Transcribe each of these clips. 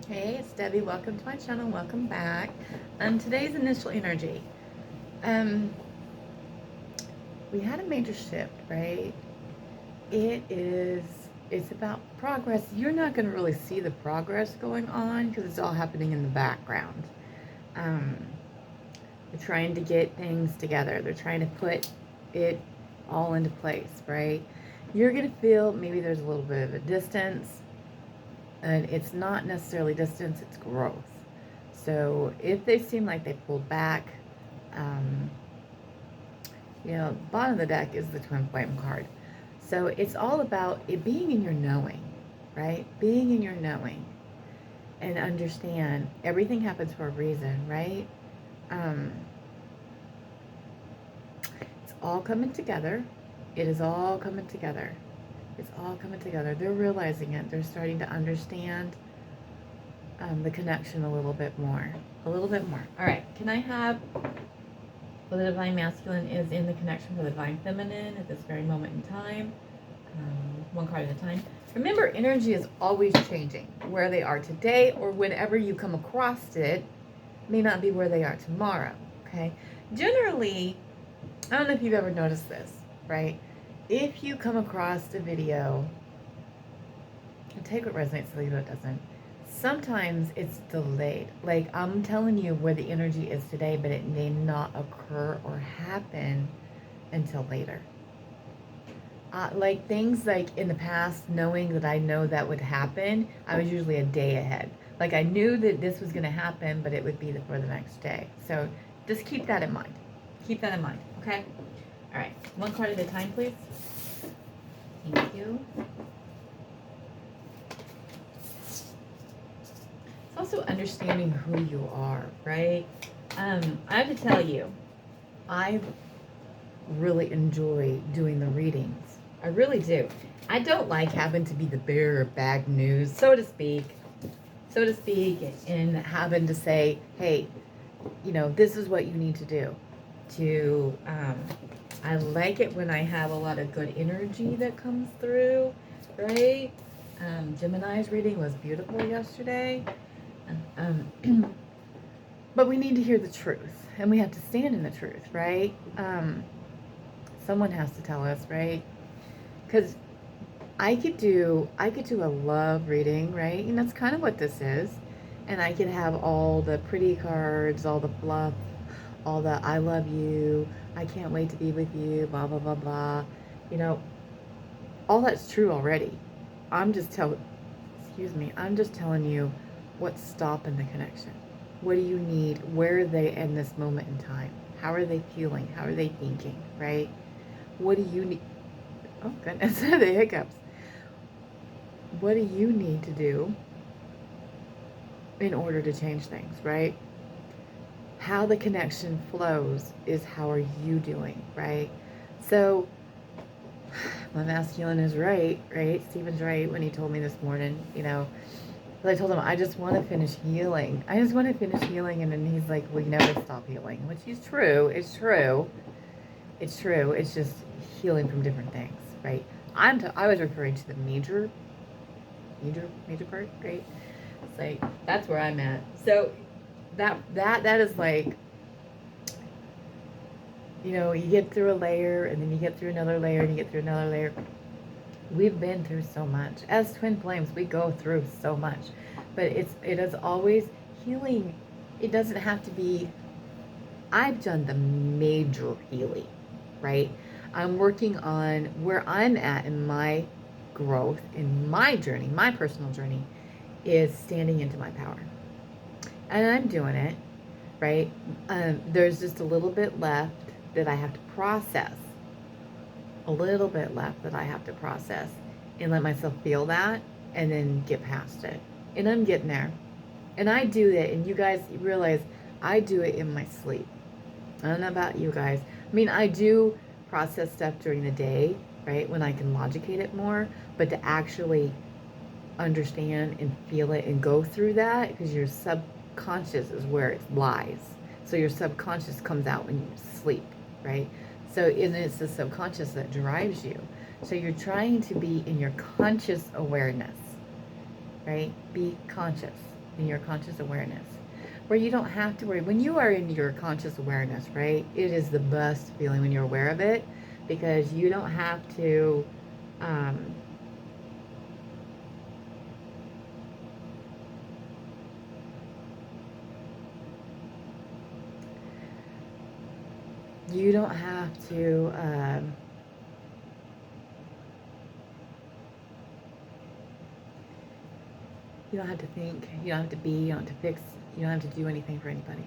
Hey, it's Debbie. Welcome to my channel. Welcome back. Today's initial energy. We had a major shift, right? It's about progress. You're not going to really see the progress going on because it's all happening in the background. Um, they're trying to get things together. They're trying to put it all into place, right? You're going to feel maybe there's a little bit of a distance, and it's not necessarily distance, it's growth. So if they seem like they pulled back, um, bottom of the deck is the twin flame card. So it's all about it being in your knowing, right? Being in your knowing and understand everything happens for a reason, right? Um, it's all coming together. It is all coming together. It's all coming together. They're realizing it. They're starting to understand the connection a little bit more. A little bit more. All right. Can I have the divine masculine is in the connection for the divine feminine at this very moment in time? One card at a time. Remember, energy is always changing. Where they are today or whenever you come across it may not be where they are tomorrow. Okay. Generally, I don't know if you've ever noticed this, right? If you come across a video, and take what resonates, leave what doesn't. Sometimes it's delayed. Like I'm telling you where the energy is today, but it may not occur or happen until later. Like things like in the past, knowing that I know that would happen, I was usually a day ahead. Like I knew that this was going to happen, but it would be for the next day. So just keep that in mind. Keep that in mind, okay? All right, one card at a time, please. Thank you. It's also understanding who you are, right? I have to tell you, I really enjoy doing the readings. I really do. I don't like having to be the bearer of bad news, so to speak, and having to say, hey, this is what you need to do. I like it when I have a lot of good energy that comes through, right? Gemini's reading was beautiful yesterday. But we need to hear the truth, and we have to stand in the truth, right? Someone has to tell us, right? Because I could do a love reading, right? And that's kind of what this is. And I could have all the pretty cards, all the fluff, all the I love you, I can't wait to be with you, blah, blah, blah, blah. All that's true already. I'm just telling you what's stopping the connection. What do you need? Where are they in this moment in time? How are they feeling? How are they thinking, right? What do you need? Oh, goodness, the hiccups. What do you need to do in order to change things, right? How the connection flows is how are you doing, right? So my masculine is right? Stephen's right when he told me this morning, I told him, I just want to finish healing. And then he's like, well, you never stop healing, which is true. It's true. It's just healing from different things, right? I was referring to the major part, right? It's like, that's where I'm at. So that is like, you get through a layer and then you get through another layer and you get through another layer. We've been through so much. As twin flames, we go through so much. But it is always healing. It doesn't have to be, I've done the major healing, right? I'm working on where I'm at in my growth, in my journey, my personal journey, is standing into my power. And I'm doing it, right? There's just a little bit left that I have to process. A little bit left that I have to process and let myself feel that and then get past it. And I'm getting there. And I do it, and you guys realize I do it in my sleep. I don't know about you guys. I mean, I do process stuff during the day, right, when I can logicate it more, but to actually understand and feel it and go through that, because your subconscious is where it lies. So your subconscious comes out when you sleep, right? So and it's the subconscious that drives you. So you're trying to be in your conscious awareness, right? Be conscious. in your conscious awareness, where you don't have to worry. When you are in your conscious awareness, right, it is the best feeling when you're aware of it, because you don't have to you don't have to you don't have to think, you don't have to be, you don't have to fix, you don't have to do anything for anybody.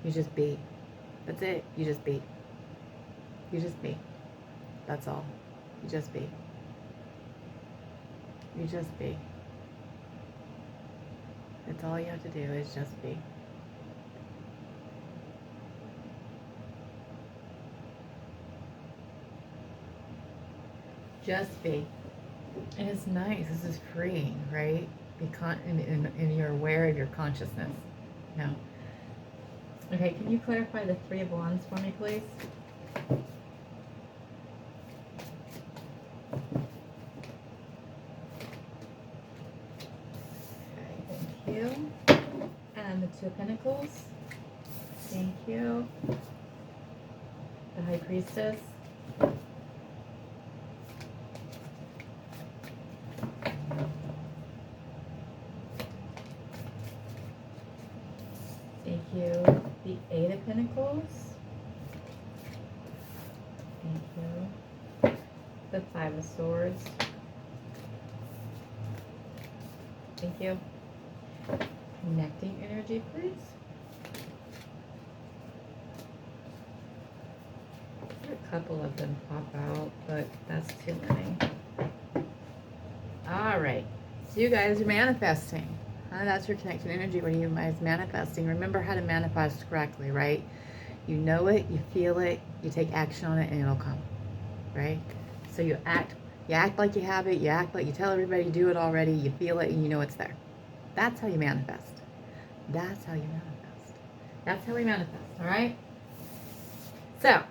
You just be. That's it. You just be. You just be. That's all. You just be. You just be. That's all you have to do is just be. Just be. And it's nice. This is freeing, right? And you're aware of your consciousness. No. Okay, can you clarify the Three of Wands for me, please? Okay, thank you. And the Two of Pentacles. Thank you. The High Priestess. Thank you. The Eight of Pentacles. Thank you. The Five of Swords. Thank you. Connecting energy, please. A couple of them pop out, but that's too many. All right. So you guys are manifesting. That's your connected energy when you guys manifesting. Remember how to manifest correctly, right? You know it, you feel it, you take action on it, and it'll come, right? So you act like you have it, you act like you tell everybody you do it already, you feel it, and you know it's there. That's how you manifest. That's how you manifest. That's how we manifest, all right? So,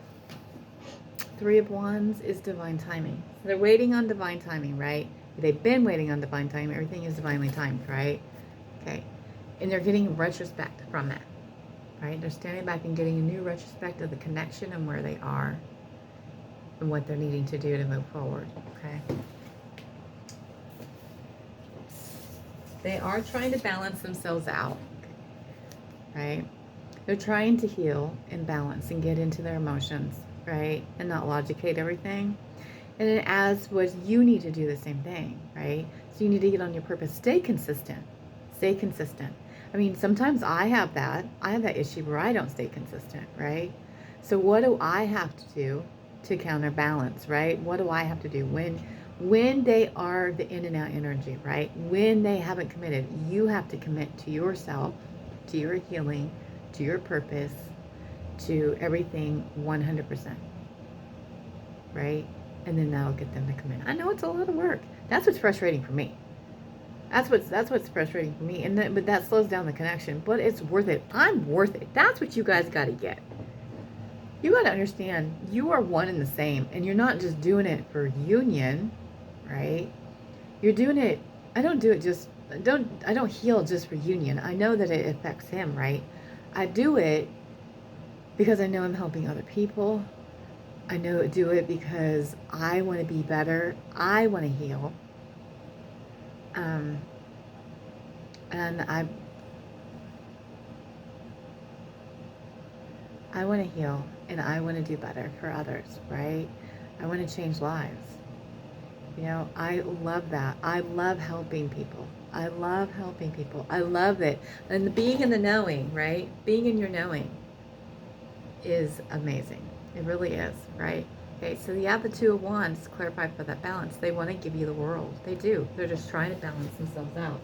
Three of Wands is divine timing. So they're waiting on divine timing, right? They've been waiting on divine timing. Everything is divinely timed, right? Okay. And they're getting retrospect from that, right? They're standing back and getting a new retrospect of the connection and where they are and what they're needing to do to move forward, okay? They are trying to balance themselves out, right? They're trying to heal and balance and get into their emotions, right? And not logicate everything. And then as was, you need to do the same thing, right? So you need to get on your purpose. Stay consistent. Stay consistent. I mean, sometimes I have that issue where I don't stay consistent, right? So what do I have to do to counterbalance, right? What do I have to do when they are the in and out energy, right? When they haven't committed, you have to commit to yourself, to your healing, to your purpose, to everything 100%, right? And then that'll get them to come in. I know it's a lot of work. That's what's frustrating for me. That's what's frustrating for me. And but that slows down the connection. But it's worth it. I'm worth it. That's what you guys got to get. You got to understand, you are one and the same, and you're not just doing it for union, right? You're doing it. I don't heal just for union. I know that it affects him, right? I do it because I know I'm helping other people. I do it because I want to be better. I want to heal. And I want to heal, and I want to do better for others, right? I want to change lives. You know, I love that. I love helping people. I love helping people. I love it. And being in the knowing, right? Being in your knowing is amazing. It really is, right? Okay, so you have the Two of Wands, clarify for that balance. They want to give you the world. They do. They're just trying to balance themselves out.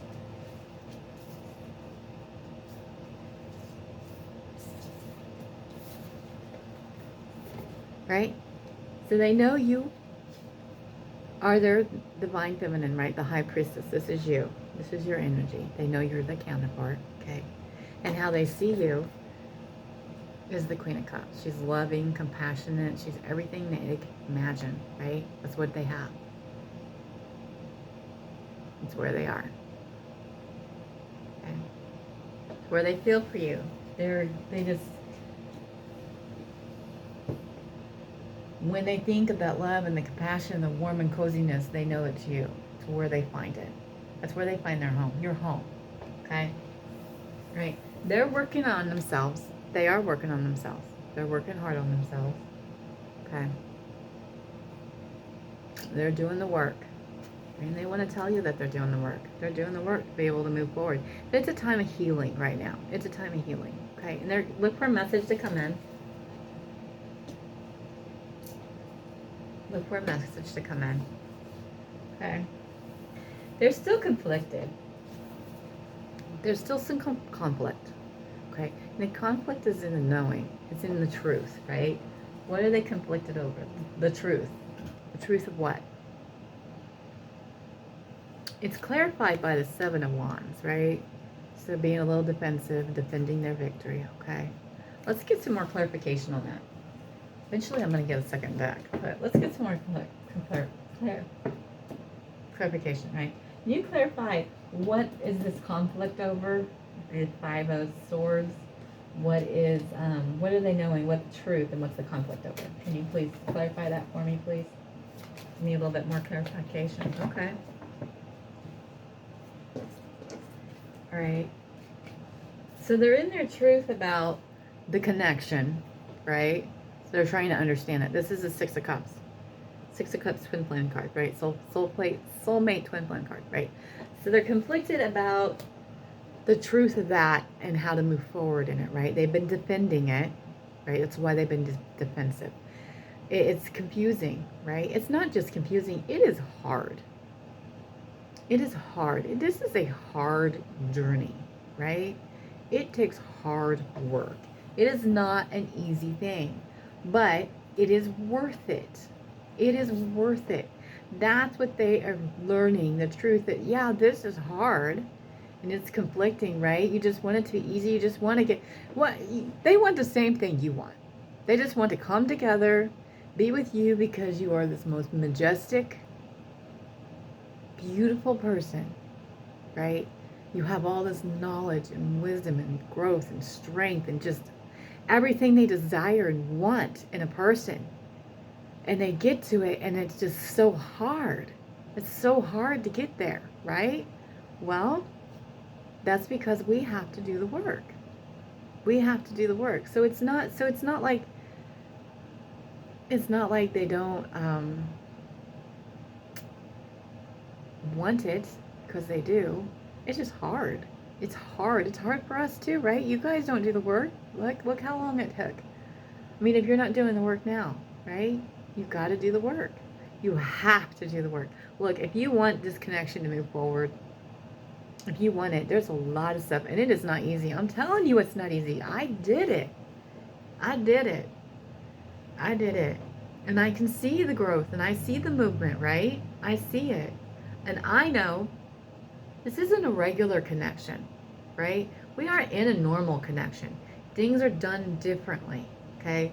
Right? So they know you are their divine feminine, right? The High Priestess. This is you. This is your energy. They know you're the counterpart, okay? And how they see you is the Queen of Cups. She's loving, compassionate. She's everything they can imagine, right? That's what they have. It's where they are. Okay? where they feel for you. They just, when they think of that love and the compassion, the warm and coziness, they know it's you. It's where they find it. That's where they find their home. Your home. Okay? Right? They're working on themselves. They are working on themselves. They're working hard on themselves. Okay? They're doing the work. And they want to tell you that they're doing the work. They're doing the work to be able to move forward. But it's a time of healing right now. It's a time of healing. Okay? And they're look for a message to come in. Look for a message to come in. Okay? They're still conflicted. There's still some conflict. Okay? And the conflict is in the knowing. It's in the truth, right? What are they conflicted over? The truth. The truth of what? It's clarified by the Seven of Wands, right? So being a little defensive, defending their victory, okay? Let's get some more clarification on that. Eventually I'm going to get a second deck, but let's get some more clarification, right? Can you clarify what is this conflict over? The Five of Swords. What are they knowing? What's the truth and what's the conflict over? Can you please clarify that for me, please? Give me a little bit more clarification. Okay. All right. So they're in their truth about the connection, right? So they're trying to understand it. This is a Six of Cups. Six of Cups twin flame card, right? Soulmate twin flame card, right? So they're conflicted about the truth of that and how to move forward in it, right? They've been defending it, right? That's why they've been defensive. It's confusing, right? It's not just confusing. It is hard. It is hard. This is a hard journey, right? It takes hard work. It is not an easy thing, but it is worth it. It is worth it. That's what they are learning, the truth that, yeah, this is hard and it's conflicting, right? You just want it to be easy. You just want to get what they want, the same thing you want. They just want to come together, be with you because you are this most majestic, beautiful person, right? You have all this knowledge and wisdom and growth and strength and just everything they desire and want in a person. And they get to it and it's just so hard. It's so hard to get there, right? Well, that's because we have to do the work. We have to do the work. So it's not like they don't want it, because they do. It's just hard. It's hard. It's hard for us too, right? You guys don't do the work. Look how long it took. I mean, if you're not doing the work now, right? You've got to do the work. You have to do the work. Look, if you want this connection to move forward, if you want it, there's a lot of stuff, and it is not easy. I'm telling you, it's not easy. I did it. I did it. I did it. And I can see the growth, and I see the movement, right? I see it. And I know this isn't a regular connection, right? We aren't in a normal connection. Things are done differently, okay?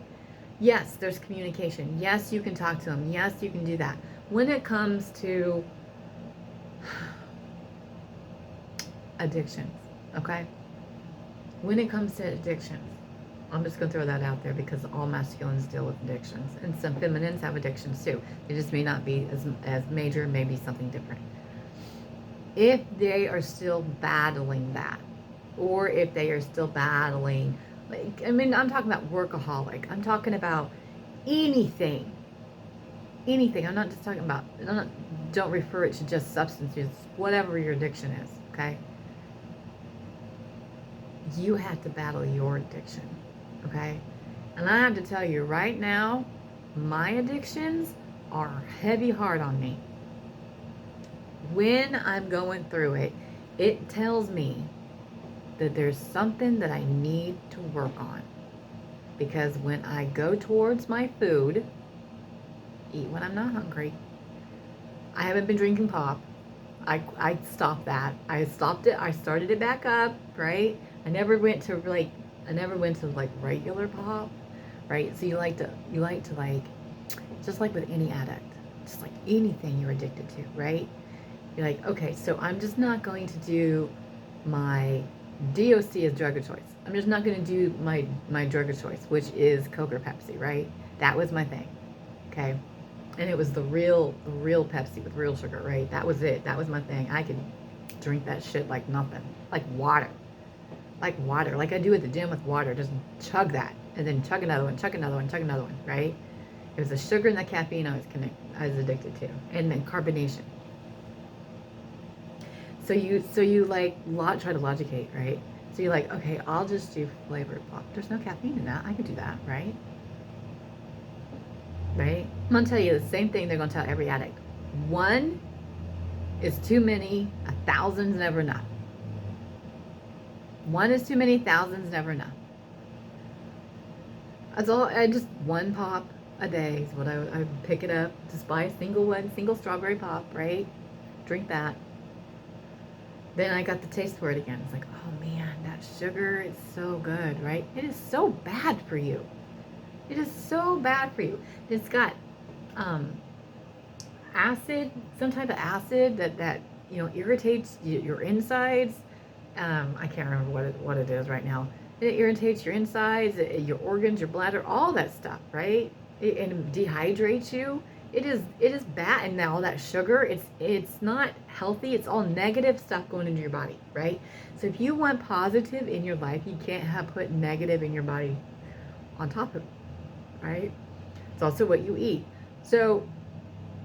Yes, there's communication. Yes, you can talk to them. Yes, you can do that. When it comes to addictions, okay? When it comes to addictions, I'm just going to throw that out there because all masculines deal with addictions. And some feminines have addictions too. They just may not be as major, maybe something different. If they are still battling that, or if they are still battling, like, I mean, I'm talking about workaholic. I'm talking about anything. Anything. I'm not just talking about, don't refer it to just substance use, whatever your addiction is, okay? You have to battle your addiction, okay? And I have to tell you right now, my addictions are heavy hard on me. When I'm going through it, it tells me that there's something that I need to work on. Because when I go towards my food, eat when I'm not hungry. I haven't been drinking pop. I stopped that. I stopped it. I started it back up, right? I never went to regular pop, right? So you like to like, just like with any addict, just like anything you're addicted to, right? You're like, okay, so I'm just not going to do my DOC is drug of choice. I'm just not going to do my drug of choice, which is Coke or Pepsi, right? That was my thing, okay? And it was the real Pepsi with real sugar, right? That was it. That was my thing. I could drink that shit like nothing, like water, like I do at the gym with water. Just chug that, and then chug another one, chug another one, chug another one, right? It was the sugar and the caffeine I was addicted to, and then carbonation. So you like try to logicate, right? So you're like, okay, I'll just do flavored pop. There's no caffeine in that. I could do that, right? Right? I'm gonna tell you the same thing they're gonna tell every addict. One is too many, 1,000's never enough. One is too many, 1,000's never enough. That's all. I just one pop a day is what I would pick it up. Just buy a single strawberry pop, right? Drink that. Then I got the taste for it again. It's like, oh man, that sugar is so good, right? It is so bad for you. It is so bad for you. It's got acid, some type of acid that you know irritates your insides. I can't remember what it is right now. It irritates your insides, your organs, your bladder, all that stuff, right? And dehydrates you. It is bad, and now all that sugar, it's not healthy. It's all negative stuff going into your body, right? So if you want positive in your life, you can't put negative in your body on top of it, right? It's also what you eat. So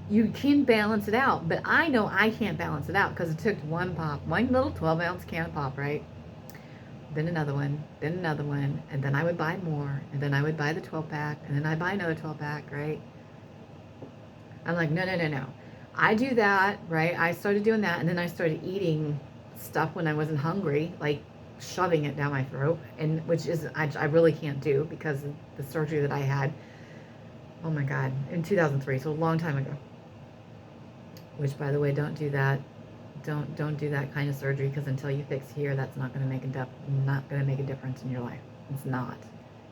you can balance it out, but I know I can't balance it out because it took one little 12-ounce can of pop, right? Then another one, and then I would buy more, and then I would buy the 12-pack, and then I'd buy another 12-pack, right? I'm like, no. I do that, right? I started doing that, and then I started eating stuff when I wasn't hungry, like shoving it down my throat, and which is I really can't do because of the surgery that I had. Oh my God, in 2003, so a long time ago. Which, by the way, don't do that. Don't do that kind of surgery because until you fix here, that's not going to make a difference in your life. It's not.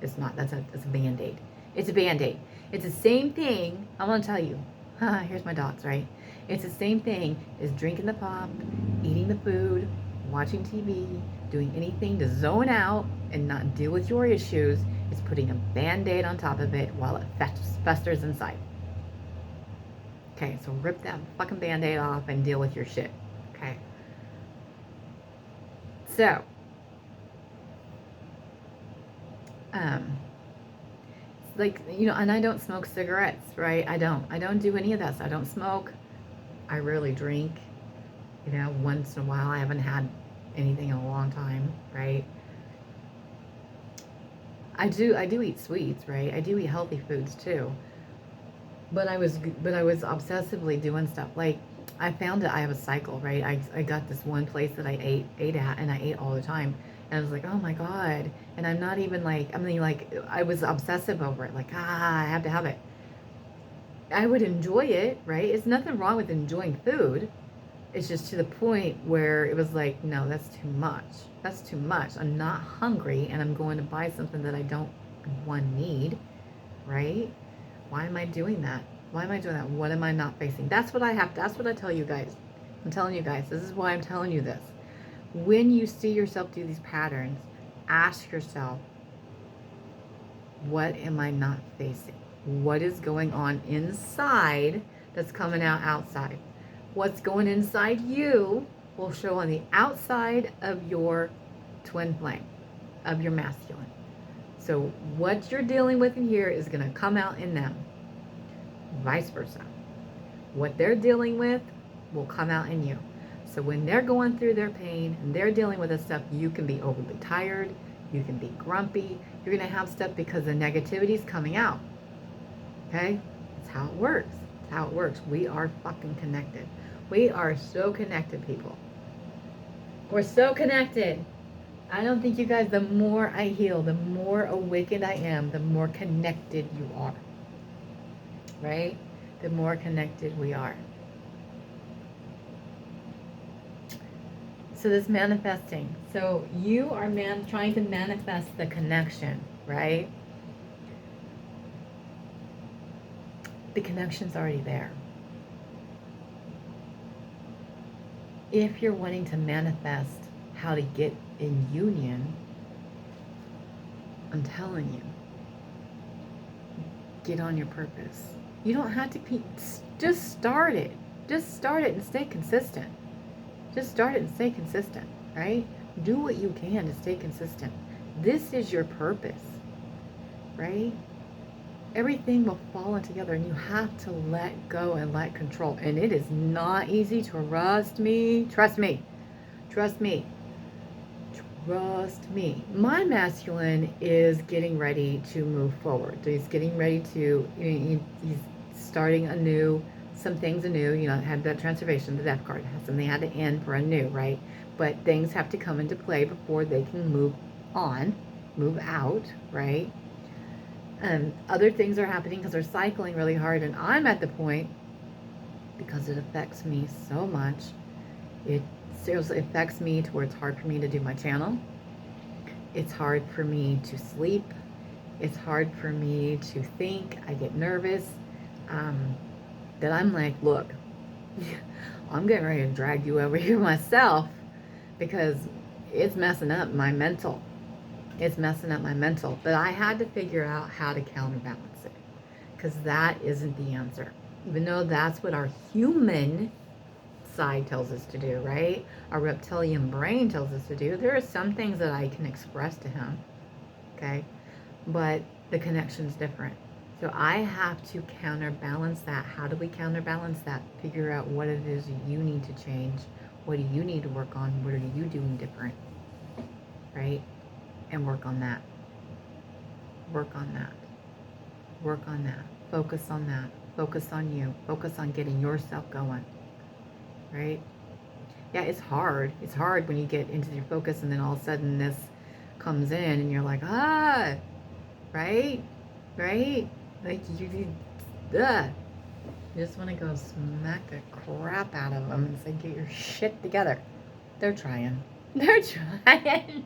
It's not. It's a Band-Aid. It's a Band-Aid. It's the same thing. I'm going to tell you. Here's my dots, right? It's the same thing as drinking the pop, eating the food, watching TV, doing anything to zone out and not deal with your issues. It's putting a Band-Aid on top of it while it festers inside. Okay, so rip that fucking Band-Aid off and deal with your shit. Okay. So, like, you know, and I don't smoke cigarettes, right? I don't do any of that. So I don't smoke. I rarely drink. You know, once in a while. I haven't had anything in a long time, right? I do eat sweets, right? I do eat healthy foods too. But I was obsessively doing stuff. Like, I found that I have a cycle, right? I got this one place that I ate at, and I ate all the time. And I was like, oh my God. And I'm not even like, I mean, like, I was obsessive over it. Like, I have to have it. I would enjoy it, right? It's nothing wrong with enjoying food. It's just to the point where it was like, no, that's too much. That's too much. I'm not hungry, and I'm going to buy something that I don't need, right? Why am I doing that? Why am I doing that? What am I not facing? That's what I tell you guys. I'm telling you guys, this is why I'm telling you this. When you see yourself do these patterns, ask yourself, what am I not facing? What is going on inside that's coming out outside? What's going inside you will show on the outside of your twin flame, of your masculine. So what you're dealing with in here is going to come out in them. Vice versa. What they're dealing with will come out in you. So when they're going through their pain and they're dealing with this stuff, you can be overly tired. You can be grumpy. You're going to have stuff because the negativity is coming out. Okay? That's how it works. That's how it works. We are fucking connected. We are so connected, people. We're so connected. I don't think you guys, the more I heal, the more awakened I am, the more connected you are. Right? The more connected we are. So this manifesting. So you are trying to manifest the connection, right? The connection's already there. If you're wanting to manifest how to get in union, I'm telling you, get on your purpose. You don't have to keep, just start it. Just start it and stay consistent. Just start it and stay consistent, right? Do what you can to stay consistent. This is your purpose, right? Everything will fall in together, and you have to let go and let control. And it is not easy. Trust me. Trust me. Trust me. Trust me. My masculine is getting ready to move forward. He's getting ready to, he's starting anew, some things anew. You know, had that transformation, the death card, something had to end for anew, right? But things have to come into play before they can move on, move out, right? Other things are happening because they're cycling really hard, and I'm at the point, because it affects me so much, it seriously affects me to where it's hard for me to do my channel. It's hard for me to sleep. It's hard for me to think. I get nervous. That I'm like, look, I'm getting ready to drag you over here myself, because it's messing up my mental. It's messing up my mental. But I had to figure out how to counterbalance it, because that isn't the answer. Even though that's what our human side tells us to do, right? Our reptilian brain tells us to do. There are some things that I can express to him, okay? But the connection's different. So I have to counterbalance that. How do we counterbalance that? Figure out what it is you need to change. What do you need to work on? What are you doing different, right? And work on that. Work on that. Work on that. Focus on that. Focus on you. Focus on getting yourself going, right? Yeah, it's hard. It's hard when you get into your focus and then all of a sudden this comes in and you're like, ah, right? Right? Like you just want to go smack the crap out of them and say, get your shit together. They're trying. They're trying.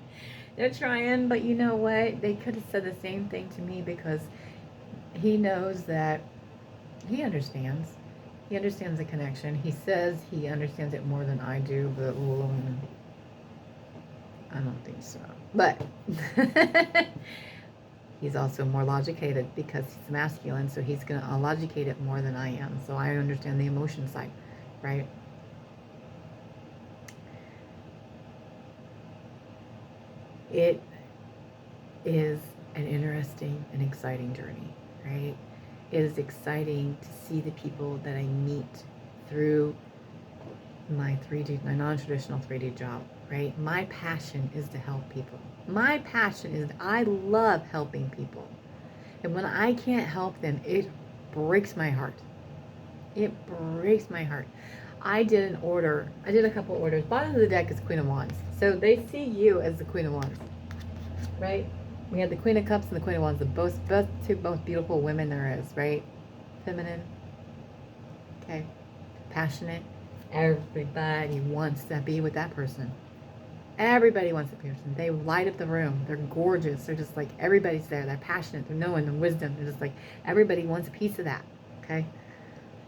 They're trying, but you know what? They could have said the same thing to me, because he knows that he understands. He understands the connection. He says he understands it more than I do, but I don't think so. But he's also more logicated, because he's masculine, so he's going to logicate it more than I am. So I understand the emotion side, right? It is an interesting and exciting journey, right? It is exciting to see the people that I meet through my non-traditional 3D job, right? My passion is to help people. My passion is, I love helping people. And when I can't help them, it breaks my heart. It breaks my heart. I did a couple orders. Bottom of the deck is Queen of Wands. So they see you as the Queen of Wands, right? We had the Queen of Cups and the Queen of Wands, the two most beautiful women there is, right? Feminine, okay, passionate. Everybody wants to be with that person. Everybody wants a person. They light up the room. They're gorgeous. They're just like, everybody's there. They're passionate. They're knowing and wisdom. They're just like, everybody wants a piece of that, okay?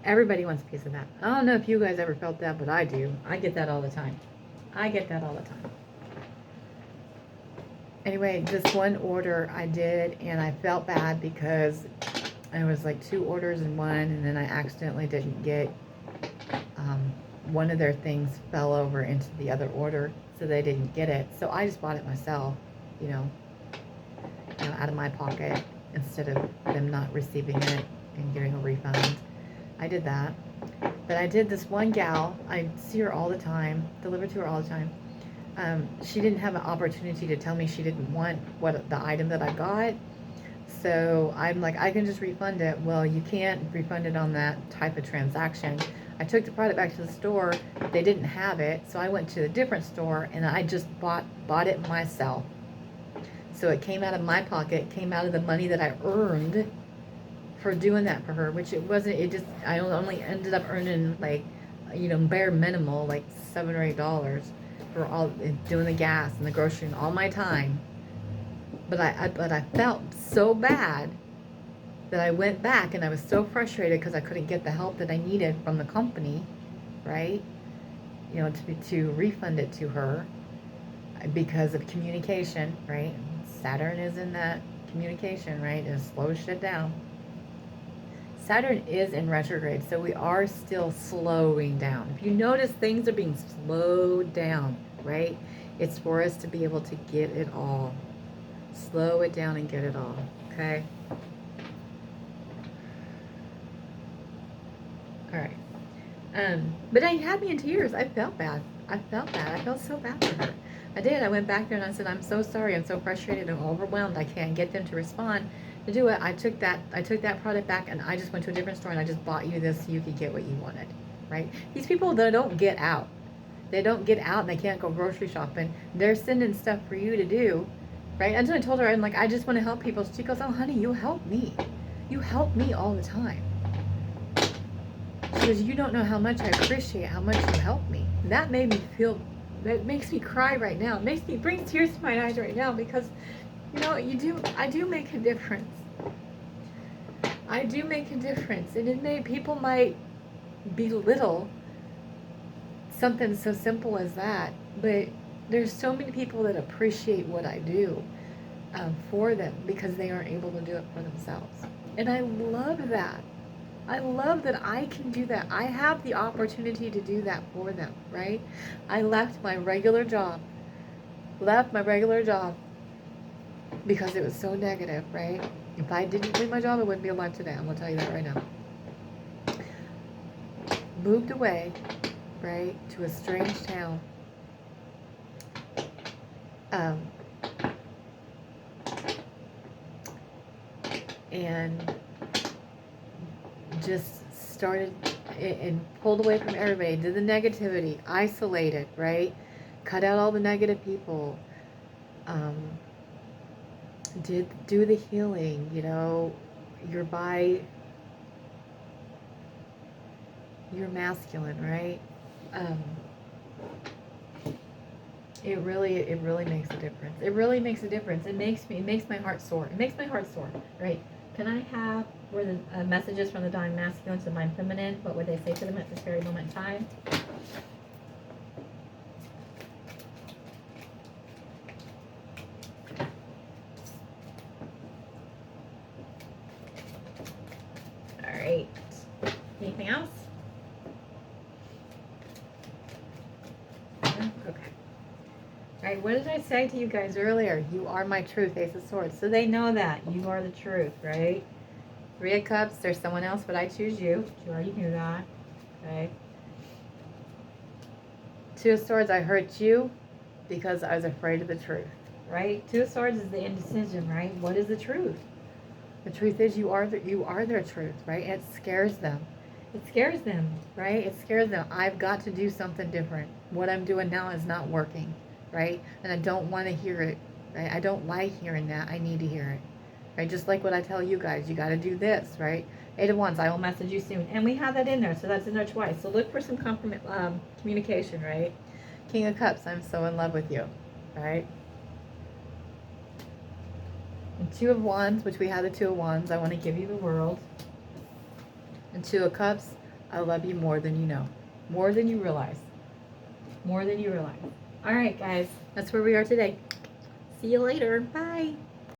Everybody wants a piece of that. I don't know if you guys ever felt that, but I do. I get that all the time. I get that all the time. Anyway, this one order I did, and I felt bad because it was like 2 orders in one, and then I accidentally didn't get, one of their things fell over into the other order, so they didn't get it. So I just bought it myself, you know, out of my pocket, instead of them not receiving it and getting a refund. I did that. But I did this one gal, I see her all the time, deliver to her all the time. She didn't have an opportunity to tell me she didn't want the item that I got. So I'm like, I can just refund it. Well, you can't refund it on that type of transaction. I took the product back to the store. They didn't have it. So I went to a different store and I just bought it myself. So it came out of my pocket, came out of the money that I earned for doing that for her, which it wasn't, I only ended up earning like, you know, bare minimal, like $7 or $8 for all, doing the gas and the grocery and all my time. But I felt so bad that I went back, and I was so frustrated because I couldn't get the help that I needed from the company, right? You know, to refund it to her. because of communication, right? Saturn is in that communication, right? It slows shit down. Saturn is in retrograde, so we are still slowing down. If you notice, things are being slowed down, right? It's for us to be able to get it all. Slow it down and get it all, okay? All right. But it had me in tears. I felt bad. I felt bad. I felt so bad for her. I did. I went back there and I said, I'm so sorry. I'm so frustrated and overwhelmed. I can't get them to respond to do it. I took that product back and I just went to a different store and I just bought you this so you could get what you wanted, right? These people that don't get out. They don't get out and they can't go grocery shopping. They're sending stuff for you to do, right? And so I told her, I'm like, I just want to help people. She goes, oh, honey, you help me. You help me all the time. She goes, you don't know how much I appreciate how much you help me. And that made me feel, that makes me cry right now. It brings tears to my eyes right now because, you know, I do make a difference. I do make a difference. And people might belittle something so simple as that, but there's so many people that appreciate what I do for them because they aren't able to do it for themselves. And I love that. I love that I can do that. I have the opportunity to do that for them, right? I left my regular job because it was so negative, right? If I didn't leave my job, I wouldn't be alive today. I'm going to tell you that right now. Moved away, right, to a strange town. And just started and pulled away from everybody, did the negativity, isolated, right? Cut out all the negative people. Do the healing, you know, you're masculine, right? It really makes a difference. It really makes a difference. It makes my heart sore. It makes my heart sore, right? Can I have where the messages from the divine masculine to the divine feminine? What would they say to them at this very moment in time? All right. Anything else? Okay. All right, what did I say to you guys earlier? You are my truth, Ace of Swords. So they know that. You are the truth, right? Three of Cups, there's someone else, but I choose you. You already knew that. Okay. Two of Swords, I hurt you because I was afraid of the truth, right? Two of Swords is the indecision, right? What is the truth? The truth is you are their truth, right? It scares them. It scares them, right? It scares them. I've got to do something different. What I'm doing now is not working, right? And I don't want to hear it, right? I don't like hearing that. I need to hear it, right? Just like what I tell you guys, you got to do this, right? Eight of Wands, I will message you soon. And we have that in there, so that's in there twice. So look for some communication, right? King of Cups, I'm so in love with you, right? And Two of Wands, which we have the Two of Wands, I want to give you the world. And Two of Cups, I love you more than you know. More than you realize. More than you realize. All right, guys. That's where we are today. See you later. Bye.